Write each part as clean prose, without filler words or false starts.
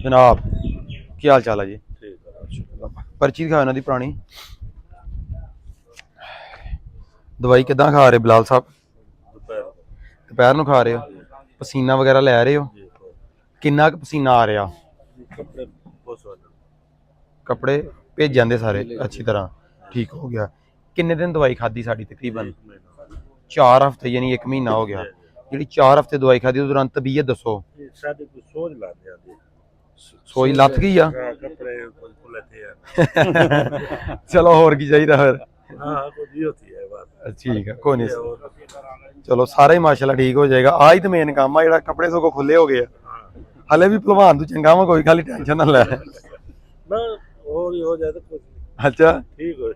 जनाब की हाल चाल है जी? पर्ची दिखाओ इन्हां दी पुरानी। दवाई किदां खा रहे बिलाल साहब? दोपहर नूं खा रहे हो? पसीना वगैरह लै रहे हो? किन्ना क पसीना आ रहा? कपड़े भेज जाते सारे अच्छी तरह? ठीक हो गया। किन्ने दिन दवाई खाधी साड़ी तकरीबन? 4 हफ्ते यानी 1 महीना हो गया। जी 4 हफ्ते दवाई खाधी उस दौरान तबीयत दसो। सोई लथ गई आ? चलो होर की चाहिए फिर। ठीक है कोई नहीं, चलो सारा ही माशाल्लाह ठीक हो जाएगा। आ ही तो मेन काम आ जेड़ा कपड़े सगों खुले हो गए हले भी भलवान तू चंगा वा, कोई खाली टेंशन ना लै। अच्छा ठीक हो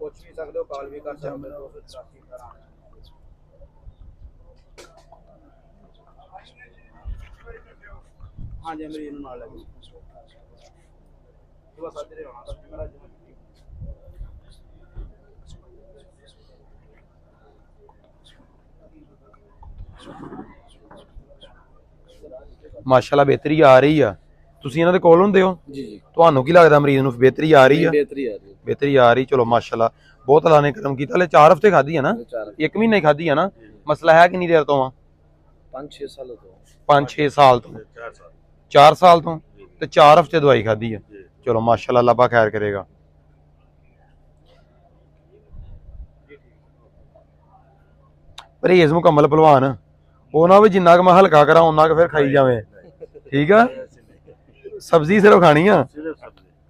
पूछ भी सकते हो, कॉल भी कर सकते हो। हाँ जी मरीज नाल लगी सुबह साजरे होना माशाल्लाह बेहतरी आ रही है। ਤੁਸੀਂ ਇਹਨਾਂ ਦੇ ਕੋਲ ਹੁੰਦੇ ਹੋ ਜੀ ਜੀ, ਤੁਹਾਨੂੰ ਕੀ ਲੱਗਦਾ ਮਰੀਜ਼ ਨੂੰ बेहतरी आ रही है? बेहतरी आ रही, चलो माशाल्लाह बहुत अल्लाह ने करम किया। 4 हफ्ते खाधी है ना? 1 महीना ही खाधी है ना? मसला है कितनी देर तो? 5-6 साल तो 5-6 साल तो 4 साल तो ते 4 हफ्ते दवाई खाधी है। चलो माशाल्लाह अल्लाह पाक खैर करेगा। परहेज मुकम्मल भलवान वो ना भी जिन्ना मैं हल्का करा उन्ना फिर खाई जावे। ठीक है सब्जी सिर्फ खानी है।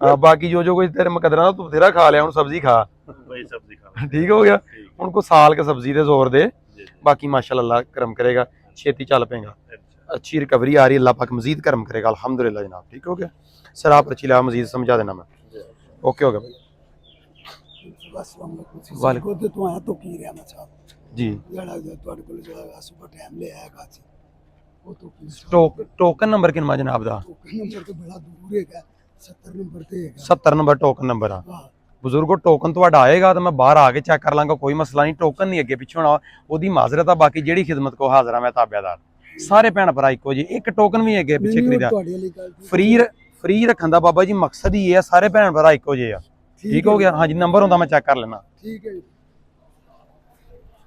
हाँ बाकी जो कोई तेरे मुकदरा तू बथेरा खा लिया, सब्जी खा। ठीक हो गया उनको साल के सब्जी दे जोर दे, बाकी माशाल्लाह अल्लाह करम करेगा, छेती चल पेगा। अच्छी रिकवरी आ रही है, अल्लाह पाक मजीद करम करेगा अल्हम्दुलिल्लाह जनाब। ठीक हो गया सर, आप पर्ची ला मजीद समझा देना मैं। ओके हो गया भाई जी। टोकन नंबर किन्ना जनाब दा? 70 नंबर टोकन नंबर आ। बजुर्गो टोकन तुहाडा आएगा तो मैं बाहर आके चेक कर लांगा, कोई मसला नहीं। टोकन नहीं अगे पिछे होना, ओदी माजरत आ। बाकी जेड़ी खिदमत को हाजिर मैं ताबेदार। सारे भैन भरा इको जी, एक टोकन भी अगे पिछे खरीदा फ्री रखन दा बाबा जी मकसद ही है, सारे भैन भरा इको जे आ। ठीक हो गया हाँ जी, नंबर होंदा मैं चेक कर लेना। ठीक है।